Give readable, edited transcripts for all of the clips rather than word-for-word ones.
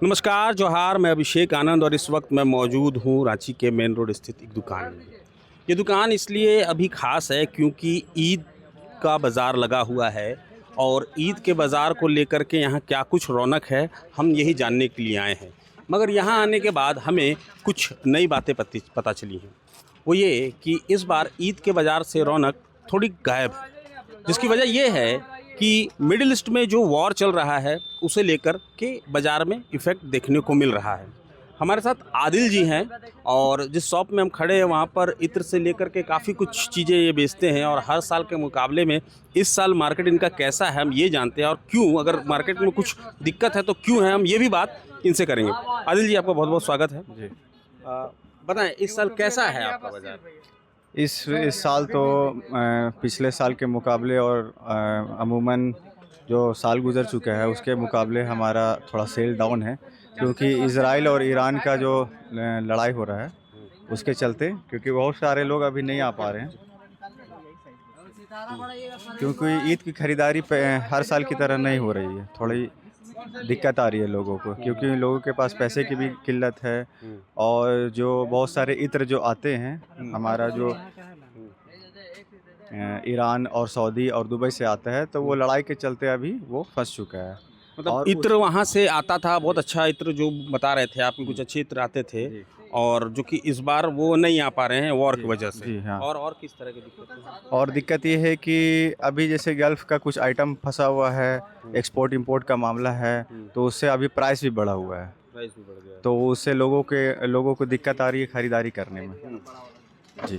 नमस्कार जोहार, मैं अभिषेक आनंद और इस वक्त मैं मौजूद हूँ रांची के मेन रोड स्थित एक दुकान में। ये दुकान इसलिए अभी ख़ास है क्योंकि ईद का बाज़ार लगा हुआ है और ईद के बाज़ार को लेकर के यहाँ क्या कुछ रौनक है, हम यही जानने के लिए आए हैं। मगर यहाँ आने के बाद हमें कुछ नई बातें पता चली हैं। वो ये कि इस बार ईद के बाज़ार से रौनक थोड़ी गायब है, जिसकी वजह ये है कि मिडिल ईस्ट में जो वॉर चल रहा है उसे लेकर के बाज़ार में इफ़ेक्ट देखने को मिल रहा है। हमारे साथ आदिल जी हैं और जिस शॉप में हम खड़े हैं वहाँ पर इत्र से लेकर के काफ़ी कुछ चीज़ें ये बेचते हैं और हर साल के मुकाबले में इस साल मार्केट इनका कैसा है हम ये जानते हैं और क्यों, अगर मार्केट में कुछ दिक्कत है तो क्यों है, हम ये भी बात इनसे करेंगे। आदिल जी, आपका बहुत बहुत स्वागत है जी। बताएं इस साल कैसा है आपका बाज़ार? इस साल तो पिछले साल के मुकाबले और अमूमन जो साल गुज़र चुका है उसके मुकाबले हमारा थोड़ा सेल डाउन है, क्योंकि इज़राइल और ईरान का जो लड़ाई हो रहा है उसके चलते, क्योंकि बहुत सारे लोग अभी नहीं आ पा रहे हैं, क्योंकि ईद की ख़रीदारी हर साल की तरह नहीं हो रही है। थोड़ी दिक्कत आ रही है लोगों को, क्योंकि लोगों के पास पैसे की भी किल्लत है और जो बहुत सारे इत्र जो आते हैं हमारा जो ईरान और सऊदी और दुबई से आता है, तो वो लड़ाई के चलते अभी वो फंस चुका है। मतलब और इत्र वहाँ से आता था, बहुत अच्छा इत्र जो बता रहे थे आपके, कुछ अच्छे इत्र आते थे जी। और जो कि इस बार वो नहीं आ पा रहे हैं वॉर की वजह से। जी हाँ। और किस तरह की दिक्कत है? और दिक्कत ये है कि अभी जैसे गल्फ़ का कुछ आइटम फंसा हुआ है, एक्सपोर्ट इंपोर्ट का मामला है, तो उससे अभी प्राइस भी बढ़ा हुआ है, प्राइस भी बढ़ गया। तो उससे लोगों को दिक्कत आ रही है ख़रीदारी करने में। जी।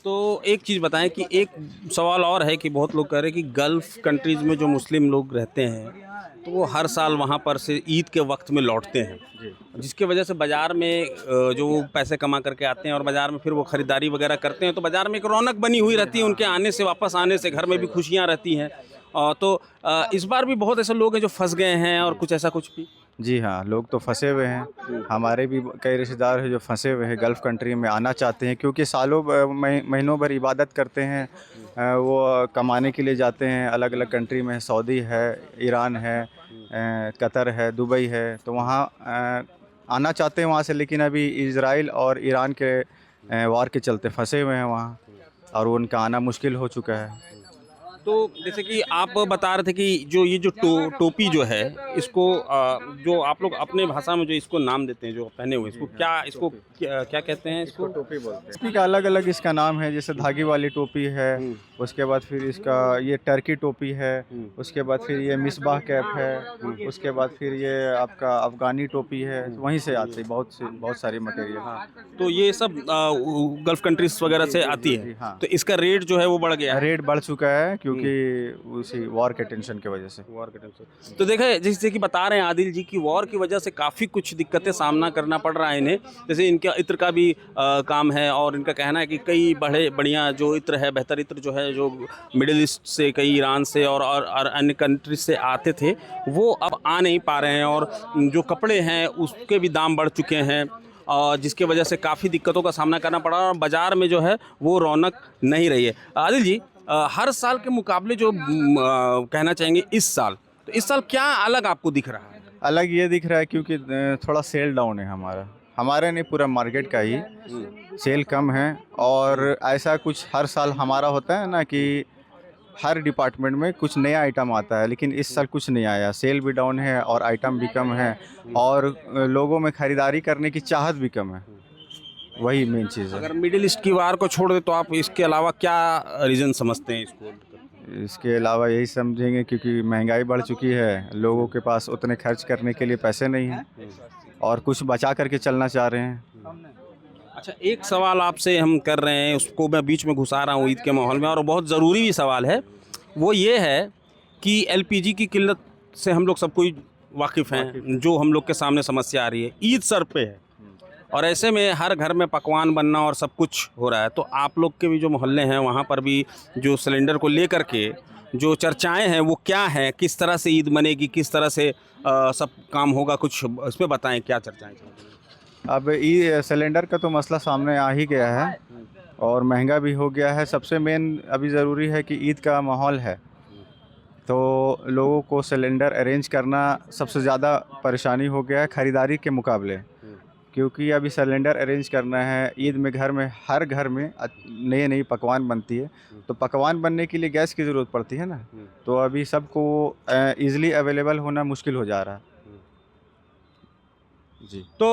तो एक चीज़ बताएं कि एक सवाल और है कि बहुत लोग कह रहे हैं कि गल्फ़ कंट्रीज़ में जो मुस्लिम लोग रहते हैं तो वो हर साल वहाँ पर से ईद के वक्त में लौटते हैं, जिसके वजह से बाज़ार में जो वो पैसे कमा करके आते हैं और बाज़ार में फिर वो ख़रीदारी वगैरह करते हैं, तो बाज़ार में एक रौनक बनी हुई रहती है उनके आने से, वापस आने से घर में भी खुशियाँ रहती हैं। तो इस बार भी बहुत ऐसे लोग हैं जो फंस गए हैं और कुछ ऐसा कुछ भी। जी हाँ, लोग तो फँसे हुए हैं। हमारे भी कई रिश्तेदार हैं जो फँसे हुए हैं, गल्फ़ कंट्री में आना चाहते हैं, क्योंकि सालों महीनों भर इबादत करते हैं। वो कमाने के लिए जाते हैं, अलग-अलग कंट्री में, सऊदी है, ईरान है, कतर है, दुबई है, तो वहाँ आना चाहते हैं वहाँ से, लेकिन अभी इज़राइल और ईरान के वार के चलते फँसे हुए हैं वहाँ, और उनका आना मुश्किल हो चुका है। तो जैसे कि आप बता रहे थे कि जो ये जो टोपी जो है इसको जो आप लोग अपने भाषा में जो इसको नाम देते हैं जो पहने हुए, इसको क्या कहते हैं? इसको टोपी बोलते हैं। इसकी का अलग-अलग इसका नाम है, जैसे धागे वाली टोपी है, उसके बाद फिर इसका ये टर्की टोपी है, उसके बाद फिर ये मिसबाह कैप है, उसके बाद फिर ये आपका अफ़गानी टोपी है, वहीं से आती है बहुत सारी मटेरियल। तो ये सब गल्फ़ कंट्रीज़ वगैरह से आती है। हाँ। तो इसका रेट जो है वो बढ़ गया है। रेट बढ़ चुका है, क्योंकि उसी वॉर के टेंशन की वजह से। वॉर के टाइम से तो देखें, जैसे कि बता रहे हैं आदिल जी कि वॉर की वजह से काफ़ी कुछ दिक्कतें सामना करना पड़ रहा है इन्हें। जैसे इनका इत्र का भी काम है और इनका कहना है कि कई बढ़िया जो इत्र है, बेहतर इत्र जो है, जो मिडिल ईस्ट से, कई ईरान से और अन्य कंट्रीज से आते थे, वो अब आ नहीं पा रहे हैं और जो कपड़े हैं उसके भी दाम बढ़ चुके हैं और जिसके वजह से काफ़ी दिक्कतों का सामना करना पड़ा और बाज़ार में जो है वो रौनक नहीं रही है। आदिल जी, हर साल के मुकाबले जो कहना चाहेंगे इस साल, तो इस साल क्या अलग आपको दिख रहा है? अलग ये दिख रहा है क्योंकि थोड़ा सेल डाउन है हमारे नहीं, पूरा मार्केट का ही सेल कम है। और ऐसा कुछ हर साल हमारा होता है ना कि हर डिपार्टमेंट में कुछ नया आइटम आता है, लेकिन इस साल कुछ नहीं आया। सेल भी डाउन है और आइटम भी कम है और लोगों में ख़रीदारी करने की चाहत भी कम है, वही मेन चीज़ है। अगर मिडिल ईस्ट की वार को छोड़ दे तो आप इसके अलावा क्या रीज़न समझते हैं इसको? इसके अलावा यही समझेंगे, क्योंकि महंगाई बढ़ चुकी है, लोगों के पास उतने खर्च करने के लिए पैसे नहीं हैं और कुछ बचा करके चलना चाह रहे हैं। अच्छा, एक सवाल आपसे हम कर रहे हैं, उसको मैं बीच में घुसा रहा हूँ ईद के माहौल में और बहुत ज़रूरी भी सवाल है। वो ये है कि एलपीजी की किल्लत से हम लोग सब कोई वाकिफ़ हैं, जो हम लोग के सामने समस्या आ रही है, ईद सर पे है और ऐसे में हर घर में पकवान बनना और सब कुछ हो रहा है। तो आप लोग के भी जो मोहल्ले हैं वहाँ पर भी जो सिलेंडर को लेकर के जो चर्चाएं हैं वो क्या हैं, किस तरह से ईद मनेगी, किस तरह से सब काम होगा, कुछ इस पे बताएं, क्या चर्चाएं चल रही हैं? अब ये सिलेंडर का तो मसला सामने आ ही गया है और महंगा भी हो गया है। सबसे मेन अभी ज़रूरी है कि ईद का माहौल है, तो लोगों को सिलेंडर अरेंज करना सबसे ज़्यादा परेशानी हो गया है ख़रीदारी के मुकाबले, क्योंकि अभी सिलेंडर अरेंज करना है। ईद में हर घर में नए नई पकवान बनती है, तो पकवान बनने के लिए गैस की ज़रूरत पड़ती है ना, तो अभी सबको ईज़िली अवेलेबल होना मुश्किल हो जा रहा है जी। तो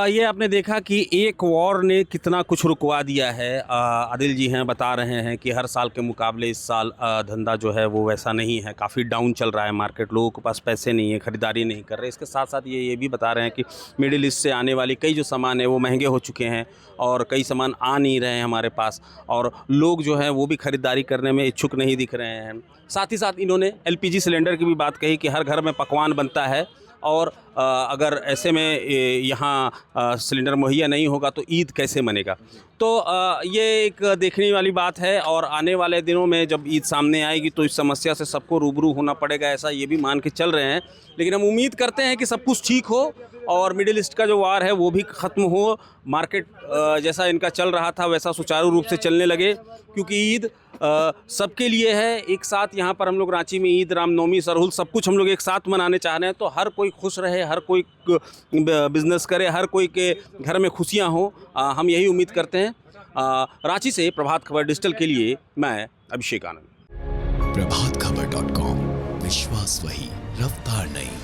ये आपने देखा कि एक वॉर ने कितना कुछ रुकवा दिया है। आदिल जी हैं, बता रहे हैं कि हर साल के मुकाबले इस साल धंधा जो है वो वैसा नहीं है, काफ़ी डाउन चल रहा है मार्केट, लोगों के पास पैसे नहीं है, ख़रीदारी नहीं कर रहे। इसके साथ साथ ये भी बता रहे हैं कि मिडिल ईस्ट से आने वाली कई जो सामान है वो महंगे हो चुके हैं और कई सामान आ नहीं रहे हैं हमारे पास, और लोग जो हैं वो भी ख़रीदारी करने में इच्छुक नहीं दिख रहे हैं। साथ ही साथ इन्होंने LPG सिलेंडर की भी बात कही कि हर घर में पकवान बनता है, और अगर ऐसे में यहाँ सिलेंडर मुहैया नहीं होगा तो ईद कैसे मनेगा। तो ये एक देखने वाली बात है, और आने वाले दिनों में जब ईद सामने आएगी तो इस समस्या से सबको रूबरू होना पड़ेगा, ऐसा ये भी मान के चल रहे हैं। लेकिन हम उम्मीद करते हैं कि सब कुछ ठीक हो और मिडिल ईस्ट का जो वार है वो भी ख़त्म हो, मार्केट जैसा इनका चल रहा था वैसा सुचारू रूप से चलने लगे, क्योंकि ईद सबके लिए है। एक साथ यहाँ पर हम लोग रांची में ईद, रामनवमी, सरहुल सब कुछ हम लोग एक साथ मनाने चाह रहे हैं, तो हर कोई खुश रहे, हर कोई बिजनेस करे, हर कोई के घर में खुशियाँ हों, हम यही उम्मीद करते हैं। रांची से प्रभात खबर डिजिटल के लिए मैं अभिषेक आनंद। प्रभातखबर.com, विश्वास वही, रफ्तार नहीं।